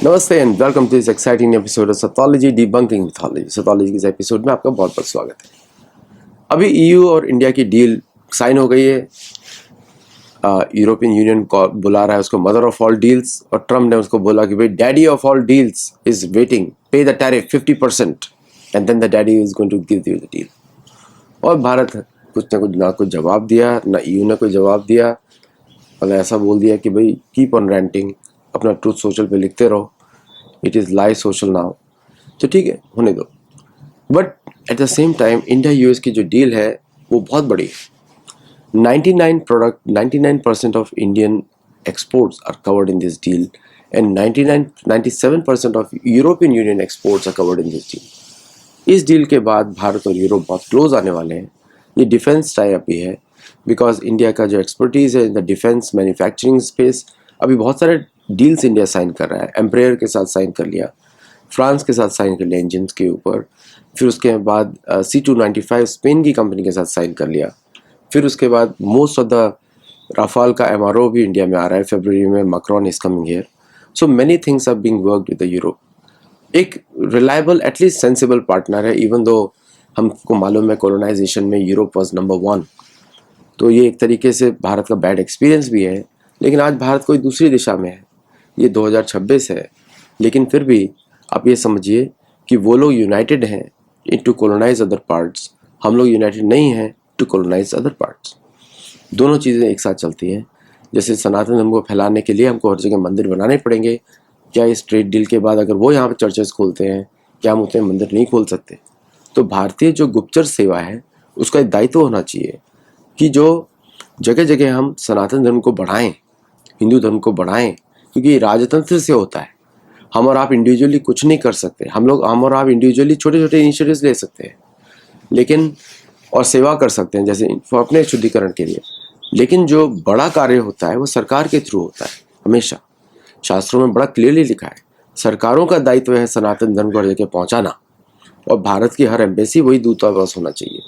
नमस्ते and welcome to this exciting episode of Sathology debunking mythology. Sathology के इस episode में आपका बहुत बहुत स्वागत है। अभी ईयू और इंडिया की डील साइन हो गई है। यूरोपियन यूनियन को बुला रहा है उसको मदर ऑफ ऑल डील्स, और ट्रम्प ने उसको बोला कि भाई daddy of all deals is waiting, pay the tariff 50% and then the daddy is going to give you the deal. और भारत कुछ ना कुछ जवाब दिया, ना ईयू ने कोई जवाब दिया, मतलब ऐसा बोल दिया कि भाई कीप ऑन रेंटिंग, अपना ट्रूथ सोशल पे लिखते रहो, it is live social now, तो ठीक है होने दो। But at the same time India US की जो डील है वो बहुत बड़ी है। 99% of Indian exports are covered in this deal and 97% of European Union exports are covered in this deal. इस डील के बाद भारत और यूरोप बहुत क्लोज आने वाले हैं। ये डिफेंस टाई अप भी है, बिकॉज इंडिया का जो एक्सपर्टीज़ है in the defence manufacturing space, अभी बहुत सारे डील्स इंडिया साइन कर रहा है। एम्ब्रेयर के साथ साइन कर लिया, फ्रांस के साथ साइन कर लिया इंजन के ऊपर, फिर उसके बाद C295 स्पेन की कंपनी के साथ साइन कर लिया, फिर उसके बाद मोस्ट ऑफ द राफाल का MRO भी इंडिया में आ रहा है फरवरी में। Macron is coming here, so many things are being worked with the Europe. एक रिलायबल एटलीस्ट सेंसिबल पार्टनर है, इवन दो हमको मालूम है कोलोनाइजेशन में यूरोप वाज नंबर 1, तो ये एक तरीके से भारत का बैड एक्सपीरियंस भी है। लेकिन आज भारत कोई दूसरी दिशा में है, ये 2026 है, लेकिन फिर भी आप ये समझिए कि वो लोग यूनाइटेड हैं इन टू कोलोनाइज अदर पार्ट्स, हम लोग यूनाइटेड नहीं हैं टू कोलोनाइज अदर पार्ट्स। दोनों चीज़ें एक साथ चलती हैं। जैसे सनातन धर्म को फैलाने के लिए हमको हर जगह मंदिर बनाने पड़ेंगे, क्या इस ट्रेड डील के बाद अगर वो यहाँ पर चर्चेस खोलते हैं, क्या हम उतने मंदिर नहीं खोल सकते? तो भारतीय जो गुप्तचर सेवा है उसका एक दायित्व होना चाहिए कि जो जगह जगह हम सनातन धर्म को बढ़ाएं, हिंदू धर्म को बढ़ाएं, क्योंकि राजतंत्र से होता है। हम और आप इंडिविजुअली कुछ नहीं कर सकते। हम और आप इंडिविजुअली छोटे छोटे इनिशिएटिव्स ले सकते हैं, लेकिन और सेवा कर सकते हैं जैसे अपने शुद्धिकरण के लिए, लेकिन जो बड़ा कार्य होता है वो सरकार के थ्रू होता है। हमेशा शास्त्रों में बड़ा क्लियरली लिखा है, सरकारों का दायित्व है सनातन धर्म को हर जगह पहुंचाना, और भारत की हर एम्बेसी वही दूतावास होना चाहिए।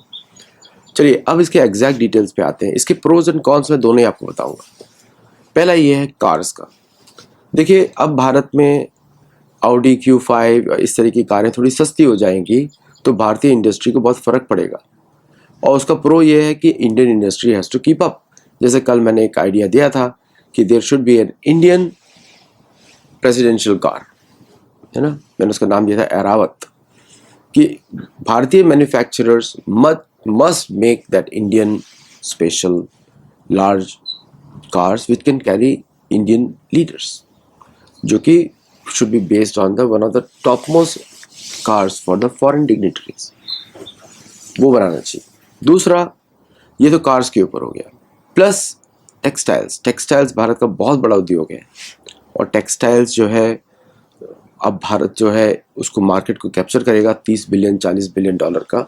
चलिए अब इसके एग्जैक्ट डिटेल्स पे आते हैं। इसके प्रोज एंड कॉन्स में दोनों ही आपको बताऊंगा। पहला ये है कार्स का। देखिए अब भारत में Audi Q5 इस तरह की कारें थोड़ी सस्ती हो जाएंगी, तो भारतीय इंडस्ट्री को बहुत फ़र्क पड़ेगा। और उसका प्रो ये है कि Indian industry has to keep up. जैसे कल मैंने एक आइडिया दिया था कि there should be an Indian presidential car, है ना, मैंने उसका नाम दिया था एरावत, कि भारतीय manufacturers must make that Indian special large cars which can carry Indian leaders, जो कि should be based on the one of the topmost cars for the foreign dignitaries, वो बनाना चाहिए। दूसरा, ये तो कार्स के ऊपर हो गया, प्लस टेक्सटाइल्स भारत का बहुत बड़ा उद्योग है, और टेक्सटाइल्स जो है अब भारत जो है उसको मार्केट को कैप्चर करेगा 30 बिलियन 40 बिलियन डॉलर का।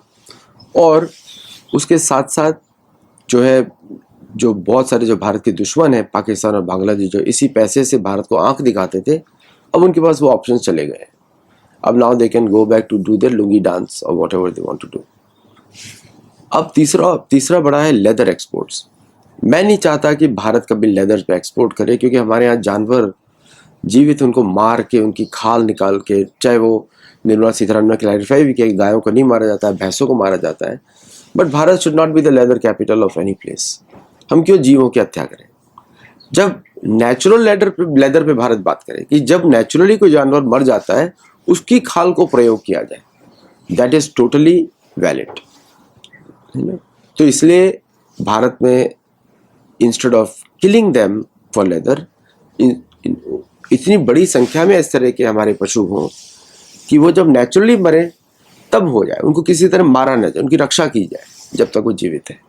और उसके साथ साथ जो है जो बहुत सारे जो भारत के दुश्मन हैं पाकिस्तान और बांग्लादेश, जो इसी पैसे से भारत को आंख दिखाते थे, अब उनके पास वो ऑप्शंस चले गए। अब now they can go back to do their lungi dance और whatever they want to do. अब तीसरा बड़ा है लेदर एक्सपोर्ट्स। मैं नहीं चाहता कि भारत कभी लेदर पे एक्सपोर्ट करे, क्योंकि हमारे यहाँ जानवर जीवित उनको मार के उनकी खाल निकाल के, चाहे वो निर्मला सीतारमण ने क्लैरिफाई भी किया कि गायों को नहीं मारा जाता है, भैंसों को मारा जाता है, but Bharat should not be the leather capital of any place. हम क्यों जीवों की हत्या करें? जब नेचुरल लेदर पे भारत बात करे कि जब नेचुरली कोई जानवर मर जाता है उसकी खाल को प्रयोग किया जाए, दैट इज टोटली वैलिड, है ना। तो इसलिए भारत में instead of killing them for leather, इतनी बड़ी संख्या में इस तरह के हमारे पशु हों कि वो जब नेचुरली मरे तब हो जाए, उनको किसी तरह मारा न जाए, उनकी रक्षा की जाए जब तक वो जीवित है।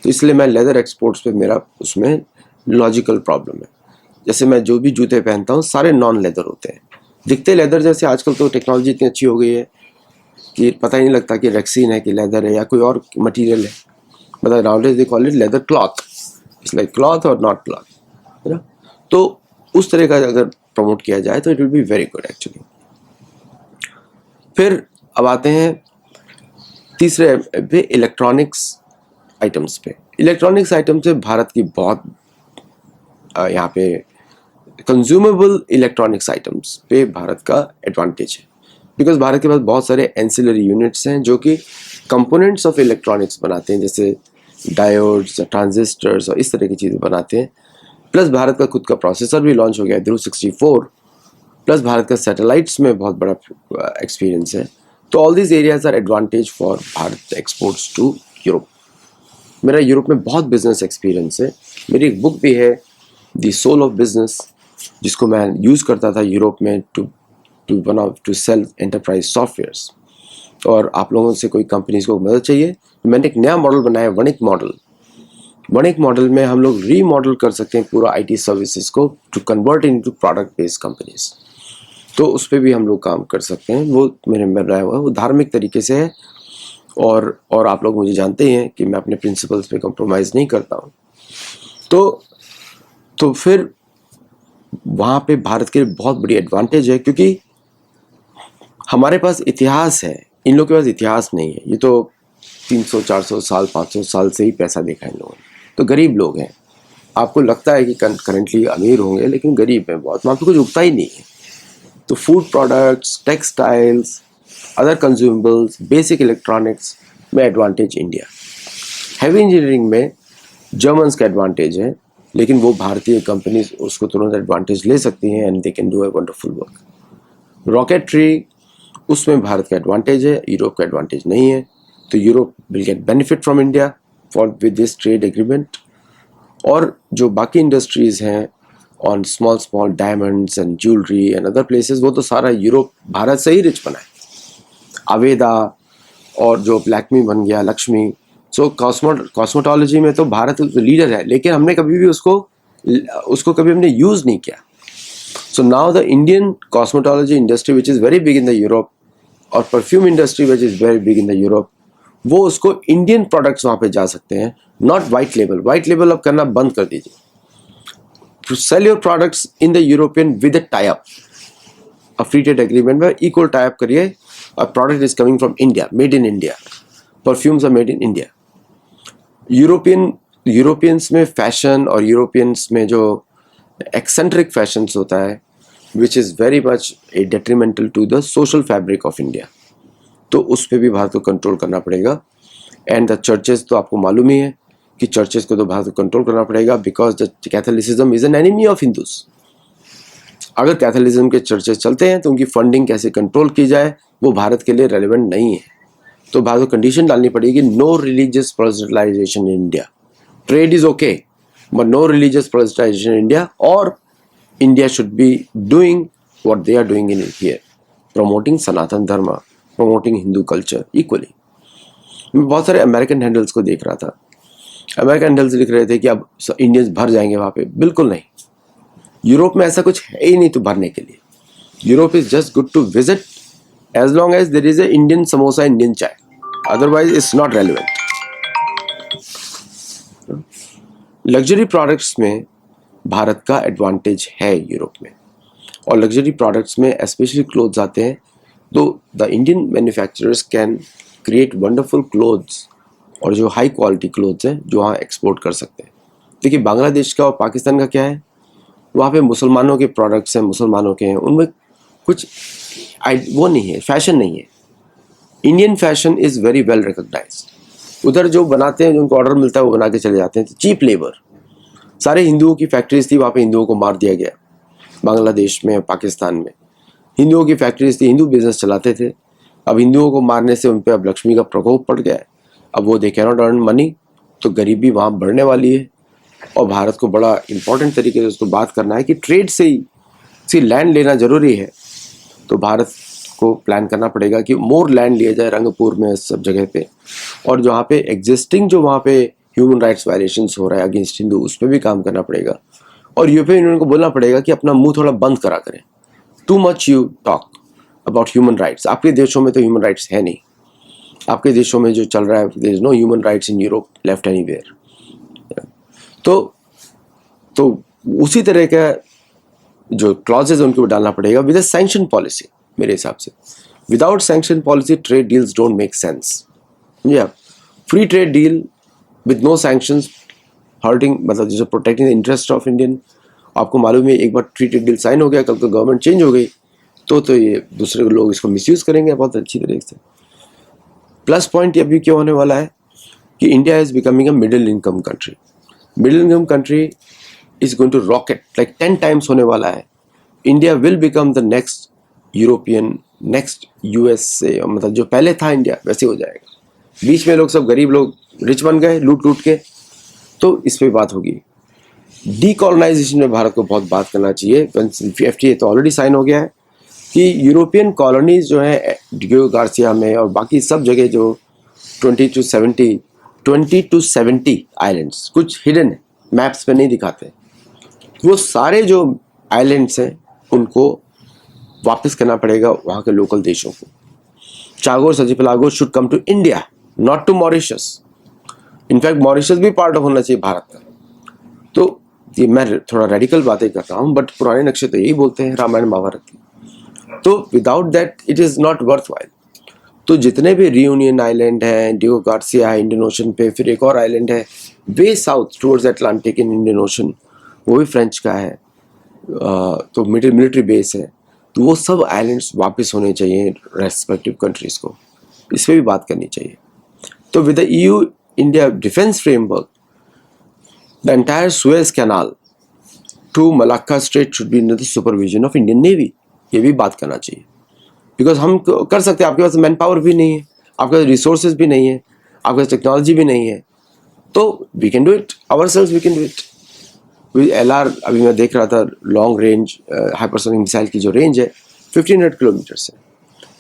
तो इसलिए मैं लेदर एक्सपोर्ट्स पे मेरा उसमें लॉजिकल प्रॉब्लम है। जैसे मैं जो भी जूते पहनता हूँ सारे नॉन लेदर होते हैं, दिखते लेदर जैसे। आजकल तो टेक्नोलॉजी इतनी अच्छी हो गई है कि पता ही नहीं लगता कि रेक्सीन है कि लेदर है या कोई और मटेरियल है। मतलब nowadays they call it leather cloth, it's like cloth और नॉट क्लॉथ, है ना। तो उस तरह का अगर प्रमोट किया जाए तो it will be very good actually. फिर अब आते हैं तीसरे पे, इलेक्ट्रॉनिक्स आइटम्स पे। इलेक्ट्रॉनिक्स आइटम से भारत की बहुत यहाँ पे कंज्यूमेबल इलेक्ट्रॉनिक्स आइटम्स पे भारत का एडवांटेज है, बिकॉज भारत के पास बहुत सारे एंसिलरी यूनिट्स हैं जो कि कंपोनेंट्स ऑफ इलेक्ट्रॉनिक्स बनाते हैं, जैसे डायोड्स, ट्रांजिस्टर्स और इस तरह की चीज़ें बनाते हैं। प्लस भारत का खुद का प्रोसेसर भी लॉन्च हो गया है, ध्रुव 64। प्लस भारत का सैटेलाइट्स में बहुत बड़ा एक्सपीरियंस है। तो all these areas are advantage for Bharat exports to Europe. मेरा यूरोप में बहुत बिजनेस एक्सपीरियंस है। मेरी एक बुक भी है, द सोल ऑफ बिजनेस, जिसको मैं यूज़ करता था यूरोप में टू सेल एंटरप्राइज सॉफ्टवेयर्स। और आप लोगों से कोई कंपनीज को मदद चाहिए, मैंने एक नया मॉडल बनाया, वणिक मॉडल। वणिक मॉडल में हम लोग रीमॉडल कर सकते हैं पूरा आईटी सर्विसेज को to convert into product based companies. तो उस पर भी हम लोग काम कर सकते हैं। वो मेरे में बनाया हुआ है, वो धार्मिक तरीके से है। और आप लोग मुझे जानते ही हैं कि मैं अपने प्रिंसिपल्स पे कॉम्प्रोमाइज़ नहीं करता हूँ। तो फिर वहाँ पे भारत के लिए बहुत बड़ी एडवांटेज है, क्योंकि हमारे पास इतिहास है, इन लोगों के पास इतिहास नहीं है। ये तो 300-400 साल 500 साल से ही पैसा देखा है इन लोगों ने। तो गरीब लोग हैं। आपको लगता है कि करंटली अमीर होंगे, लेकिन गरीब हैं बहुत, वहाँ पे कुछ उगता ही नहीं है। तो food products, textiles, other consumables, basic electronics में एडवांटेज इंडिया। हैवी इंजीनियरिंग में जर्मन्स का एडवांटेज है, लेकिन वो भारतीय कंपनीज उसको तुरंत एडवांटेज ले सकती हैं and they can do a wonderful work. Rocketry, उसमें भारत का एडवांटेज है, यूरोप का एडवांटेज नहीं है। तो Europe will get benefit from India for with this trade agreement. और जो बाकी इंडस्ट्रीज हैं on small diamonds and jewellery and other places, वो तो सारा यूरोप भारत से ही रिच बना है। अवेदा और जो लैक्मी बन गया, लक्ष्मी। सो कॉस्मेटोलॉजी में तो भारत लीडर है, लेकिन हमने कभी भी उसको कभी हमने यूज़ नहीं किया। So now the Indian cosmetology industry which is very big in the Europe, और perfume industry which is very big in the Europe, वो उसको इंडियन प्रोडक्ट्स वहाँ पे जा सकते हैं, not white label. White label अब करना बंद कर दीजिए। To sell your products in the European with a tie up, a free trade agreement में इक्वल टाई अप करिए, a product is coming from India, made in India. Perfumes are made in India. Europeans में fashion और Europeans में जो eccentric fashions होता है, which is very much a detrimental to the social fabric of India, तो उस पर भी भारत को कंट्रोल करना पड़ेगा। एंड द चर्चेज तो आपको मालूम ही है कि चर्चेज को तो भारत को कंट्रोल करना पड़ेगा, because the Catholicism is an enemy of Hindus. अगर कैथोलिज्म के चर्चेज चलते हैं तो उनकी फंडिंग कैसे कंट्रोल की जाए, वो भारत के लिए रेलिवेंट नहीं है। तो भारत को कंडीशन डालनी पड़ेगी, no religious proselytisation in India. Trade is okay, but no religious proselytisation in India, और India should be doing what they are doing in here, promoting Sanatan Dharma, promoting Hindu culture equally. मैं बहुत सारे अमेरिकन हैंडल्स को देख रहा था। अमेरिकन हैंडल्स लिख रहे थे कि अब इंडियंस भर जाएंगे वहाँ पे। बिल्कुल नहीं, यूरोप में ऐसा कुछ है ही नहीं तो भरने के लिए। Europe is just good to visit as long as there is a Indian samosa, Indian chai, otherwise it's not relevant. Luxury products में भारत का एडवांटेज है यूरोप में, और लग्जरी प्रोडक्ट्स में स्पेशली क्लोथ्स आते हैं, तो the Indian manufacturers can create wonderful clothes, और जो हाई क्वालिटी क्लोथ्स हैं जो वहाँ एक्सपोर्ट कर सकते हैं। देखिए बांग्लादेश का और पाकिस्तान का क्या है, वहाँ पे मुसलमानों के प्रोडक्ट्स हैं, मुसलमानों के हैं, उनमें कुछ वो नहीं है, फैशन नहीं है। Indian fashion is very well recognised. उधर जो बनाते हैं, जो उनको ऑर्डर मिलता है वो बना के चले जाते हैं। तो चीप लेबर, सारे हिंदुओं की फैक्ट्रीज थी, वहाँ पे हिंदुओं को मार दिया गया। बांग्लादेश में, पाकिस्तान में हिंदुओं की फैक्ट्रीज थी, हिंदू बिजनेस चलाते थे। अब हिंदुओं को मारने से उन पर अब लक्ष्मी का प्रकोप पड़ गया है। अब वो they can not earn money, तो गरीबी वहाँ बढ़ने वाली है। और भारत को बड़ा इंपॉर्टेंट तरीके से उसको बात करना है कि ट्रेड से ही लैंड लेना ज़रूरी है। तो भारत को प्लान करना पड़ेगा कि मोर लैंड लिया जाए रंगपुर में, सब जगह पे, और जहाँ पे एग्जिस्टिंग जो वहाँ पे ह्यूमन राइट्स वायलेशंस हो रहा है अगेंस्ट हिंदू, उस पर भी काम करना पड़ेगा। और यूरोपियन यूनियन को बोलना पड़ेगा कि अपना मुंह थोड़ा बंद करा करें। Too much you talk about human rights. आपके देशों में तो ह्यूमन राइट्स है नहीं। आपके देशों में जो चल रहा है, there is no human rights in Europe left anywhere. तो उसी तरह का जो क्लॉजेज उनको डालना पड़ेगा विद अ सैंक्शन पॉलिसी। मेरे हिसाब से without sanction policy trade deals don't make sense. या free trade deal with no sanctions hurting, मतलब जो protecting the interest of Indian, आपको मालूम है एक बार ट्रीटेड डील साइन हो गया, कल को गवर्नमेंट चेंज हो गई तो ये दूसरे लोग इसको मिसयूज करेंगे बहुत अच्छी तरीके से। प्लस पॉइंट अभी क्या होने वाला है कि India is becoming a middle income country. Middle income country is going to rocket like 10 times होने वाला है। India will become the next European, next USA, मतलब जो पहले था इंडिया वैसे हो जाएगा। बीच में लोग सब गरीब लोग रिच बन गए लूट लूट के, तो इस पे बात होगी। डीकॉलोनाइजेशन में भारत को बहुत बात करना चाहिए। एफटीए तो ऑलरेडी साइन हो गया है कि यूरोपियन कॉलोनीज जो है डियो गार्सिया में और बाकी सब जगह जो 20 to 70 आइलैंड्स कुछ हिडन है, मैप्स पे नहीं दिखाते, वो सारे जो आइलैंड्स हैं उनको वापस करना पड़ेगा वहाँ के लोकल देशों को। Chagos archipelago should come to India, not to Mauritius. In fact Mauritius भी पार्ट ऑफ होना चाहिए भारत का। तो ये मैं थोड़ा रेडिकल बातें कर रहा हूँ, बट पुराने नक्शे तो यही बोलते हैं रामायण महाभारत की। तो without that it is not worthwhile. तो जितने भी रियूनियन आइलैंड है, डियो गार्सिया है इंडियन ओशन पे, फिर एक और आइलैंड है way south towards Atlantic in Indian Ocean, वो भी फ्रेंच का है, तो मिलिट्री बेस है। तो वो सब आइलैंड्स वापस होने चाहिए रेस्पेक्टिव कंट्रीज को, इस पर भी बात करनी चाहिए। तो with the EU India defense framework, the entire Suez Canal to Malacca Strait should be under the supervision of Indian Navy। ये भी बात करना चाहिए, बिकॉज हम कर सकते हैं। आपके पास मैन पावर भी नहीं है, आपके पास रिसोर्सेज भी नहीं है, आपके पास टेक्नोलॉजी भी नहीं है, तो we can do it ourselves, we can do it with LR। अभी मैं देख रहा था लॉन्ग रेंज हाइपरसोनिक मिसाइल की जो रेंज है 1500 किलोमीटर से,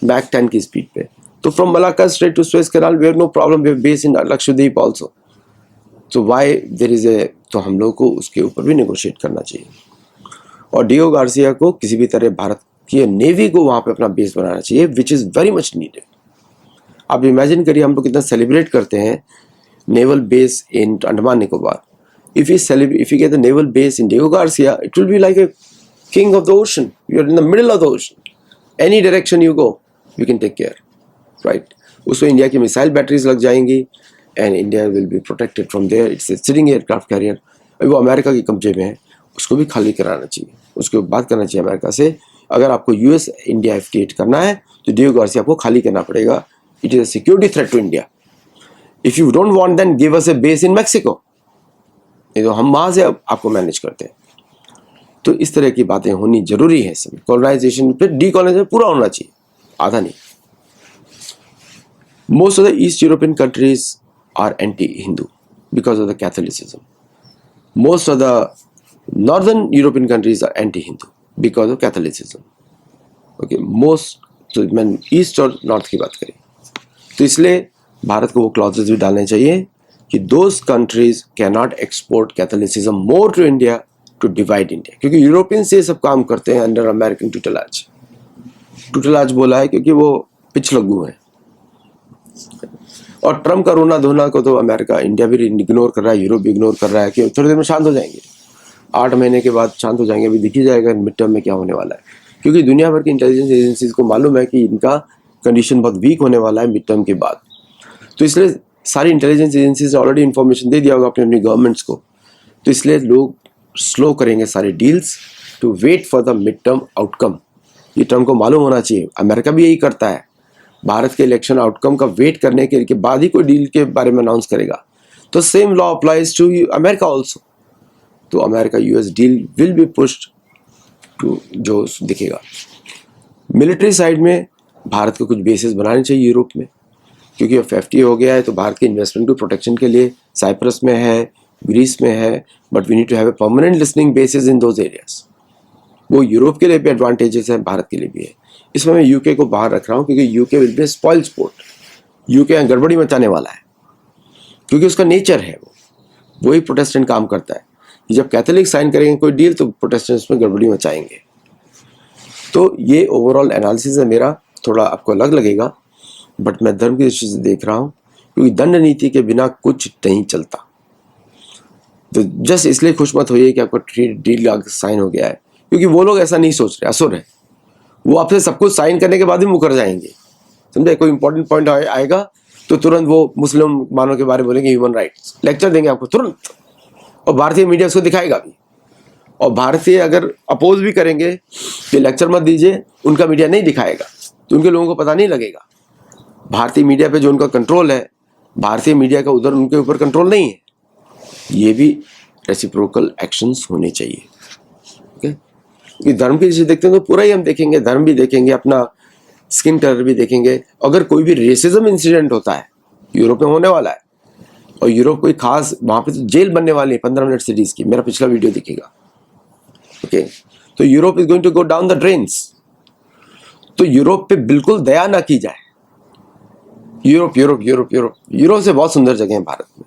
बैक 10 की स्पीड पे। तो from Malacca Strait to Suez Canal we have no problem, we have base in Lakshadweep also. तो व्हाई देयर इज ए, तो हम लोग को उसके ऊपर भी नेगोशिएट करना चाहिए। और डियो गार्सिया को किसी भी तरह भारत की नेवी को वहाँ पे अपना बेस बनाना चाहिए, विच इज़ वेरी मच नीडेड। आप इमेजिन करिए हम लोग कितना सेलिब्रेट करते हैं naval base in Andaman Nicobar. If you get the naval base in Diego Garcia, it will be like a king of the ocean. You are in the middle of the ocean. Any direction you go, you can take care, right? उसमें India की missile batteries लग जाएंगी and India will be protected from there. It's a sitting aircraft carrier. अभी वो America के कब्जे में है, उसको भी खाली कराना चाहिए, उसको बात करना चाहिए अमेरिका से। अगर आपको US इंडिया FTA करना है तो डियो गार्सिया आपको खाली करना पड़ेगा। It is a security threat to India. If you don't want, then give us a base in Mexico. नहीं तो हम वहाँ से आपको मैनेज करते हैं। तो इस तरह की बातें होनी जरूरी है सब। कॉलोनाइजेशन फिर डीकॉलोनाइजेशन पूरा होना चाहिए, आधा नहीं। Most of the East European countries are anti Hindu because of the Catholicism. Most of the northern European countries are anti Hindu because of Catholicism. Okay, most, तो मैं ईस्ट और नॉर्थ की बात करें तो इसलिए भारत को वो क्लॉजेज भी डालने चाहिए कि those countries can not export Catholicism more to India to divide India, क्योंकि यूरोपियन से सब काम करते हैं अंडर अमेरिकन टुटेलाज। टुटेलाज बोला है क्योंकि वो पिछलग्गू हैं। और ट्रम्प का रोना धोना को तो अमेरिका, इंडिया भी इग्नोर कर रहा है, यूरोप भी इग्नोर कर रहा है कि थोड़ी देर में शांत हो जाएंगे, 8 महीने के बाद शांत हो जाएंगे। अभी दिख ही जाएगा मिड टर्म में क्या होने वाला है, क्योंकि दुनिया भर की इंटेलिजेंस एजेंसीज को मालूम है कि इनका कंडीशन बहुत वीक होने वाला है मिड टर्म के बाद। तो इसलिए सारी इंटेलिजेंस एजेंसीज ने ऑलरेडी इन्फॉर्मेशन दे दिया होगा अपनी अपनी गवर्नमेंट्स को। तो इसलिए लोग स्लो करेंगे सारे deals to wait for the mid term outcome. ये टर्म को मालूम होना चाहिए, अमेरिका भी यही करता है। भारत के इलेक्शन आउटकम का वेट करने के बाद ही कोई डील के बारे में अनाउंस करेगा। तो same law applies to America also. तो America US deal will be pushed to जो दिखेगा। मिलिट्री साइड में भारत को कुछ बेसिस बनाने चाहिए यूरोप में, क्योंकि अब FTA हो गया है तो भारत के इन्वेस्टमेंट को प्रोटेक्शन के लिए साइप्रस में है, ग्रीस में है, but we need to have a permanent listening basis in those areas. वो यूरोप के लिए भी एडवांटेजेस हैं, भारत के लिए भी है। इसमें मैं UK को बाहर रख रहा हूँ क्योंकि UK will be spoil sport. UK गड़बड़ी मचाने वाला है क्योंकि उसका नेचर है, वही प्रोटेस्टेंट काम करता है कि जब कैथोलिक साइन करेंगे कोई डील तो प्रोटेस्टेंट्स में गड़बड़ी मचाएंगे। तो ये ओवरऑल एनालिसिस है मेरा, थोड़ा आपको अलग लगेगा बट मैं धर्म की दृष्टि से देख रहा हूँ, क्योंकि दंड नीति के बिना कुछ नहीं चलता। तो जस्ट इसलिए खुश मत होइए कि आपका डील साइन हो गया है, क्योंकि वो लोग ऐसा नहीं सोच रहे, असुर है। वो आपसे सब कुछ साइन करने के बाद भी मुकर जाएंगे, समझे। कोई इंपॉर्टेंट पॉइंट आएगा तो तुरंत वो मुस्लिम मानों के बारे में बोलेंगे, ह्यूमन राइट्स लेक्चर देंगे आपको तुरंत, और भारतीय मीडिया उसको दिखाएगा भी। और भारतीय अगर अपोज भी करेंगे कि लेक्चर मत दीजिए, उनका मीडिया नहीं दिखाएगा तो उनके लोगों को पता नहीं लगेगा। भारतीय मीडिया पे जो उनका कंट्रोल है, भारतीय मीडिया का उधर उनके ऊपर कंट्रोल नहीं है। ये भी रेसिप्रोकल एक्शंस होने चाहिए। क्योंकि धर्म की चीज देखते हैं तो पूरा ही हम देखेंगे, धर्म भी देखेंगे, अपना स्किन कलर भी देखेंगे। अगर कोई भी रेसिज्म इंसिडेंट होता है, यूरोप में होने वाला है, और यूरोप कोई खास वहां पे तो जेल बनने वाली है 15 मिनट सीरीज की, मेरा पिछला वीडियो दिखेगा। ओके, तो Europe is going to go down the drains. तो यूरोप पे बिल्कुल दया ना की जाए। Europe Europe Europe Europe Europe से बहुत सुंदर जगह है भारत में,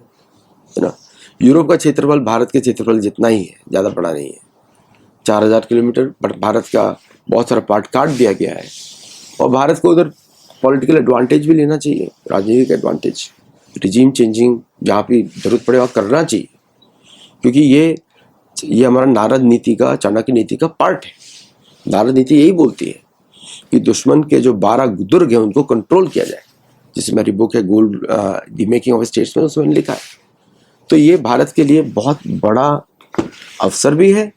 है ना। यूरोप का क्षेत्रफल भारत के क्षेत्रफल जितना ही है, ज्यादा बड़ा नहीं है, 4000 किलोमीटर। बट भारत का बहुत सारा पार्ट काट दिया गया है, और भारत को उधर पॉलिटिकल एडवांटेज भी लेना चाहिए, राजनीतिक एडवांटेज, रिजीम चेंजिंग जहाँ भी जरूरत पड़े वहाँ करना चाहिए। क्योंकि ये हमारा नारद नीति का, चाणक्य नीति का पार्ट है। नारद नीति यही बोलती है कि दुश्मन के जो 12 दुर्ग हैं उनको कंट्रोल किया जाए, जिसमें मेरी बुक है gold the making of states में, उसमें लिखा है। तो ये भारत के लिए बहुत बड़ा अवसर भी है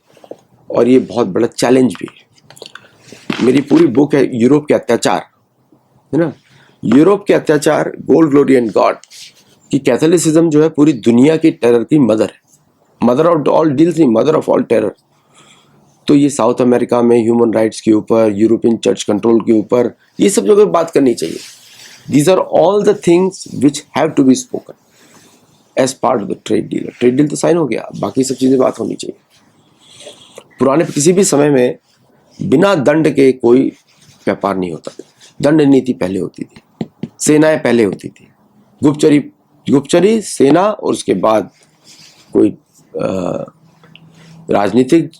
और ये बहुत बड़ा चैलेंज भी है। मेरी पूरी बुक है यूरोप के अत्याचार, है ना। यूरोप के अत्याचार, गोल्ड ग्लोरी एंड गॉड, कि कैथोलिसिज्म जो है पूरी दुनिया की टेरर की मदर है, मदर ऑफ ऑल डील्स नहीं, मदर ऑफ ऑल टेरर। तो ये साउथ अमेरिका में ह्यूमन राइट्स के ऊपर, यूरोपियन चर्च कंट्रोल के ऊपर, ये सब जगह बात करनी चाहिए। These are all the things which have to be spoken as part of the trade deal. Trade deal तो साइन हो गया, बाकी सब चीजें बात होनी चाहिए। पुराने किसी भी समय में बिना दंड के कोई व्यापार नहीं होता। दंड नीति पहले होती थी, सेनाएं पहले होती थी, गुप्तचरी सेना, और उसके बाद कोई राजनीतिक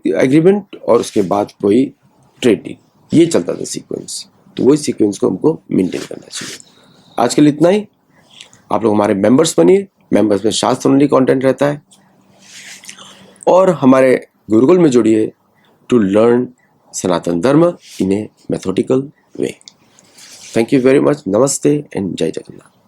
एग्रीमेंट, और उसके बाद कोई ट्रेड डील। ये चलता था सीक्वेंस। तो वही सीक्वेंस को हमको मेंटेन करना चाहिए। आज के लिए इतना ही। आप लोग हमारे मेंबर्स बनिए। मेंबर्स में शास्त्र ओनली कंटेंट रहता है, और हमारे गुरुकुल में जुड़िए to learn Sanatan Dharma in a methodical way. Thank you very much. Namaste and Jai Jagannath.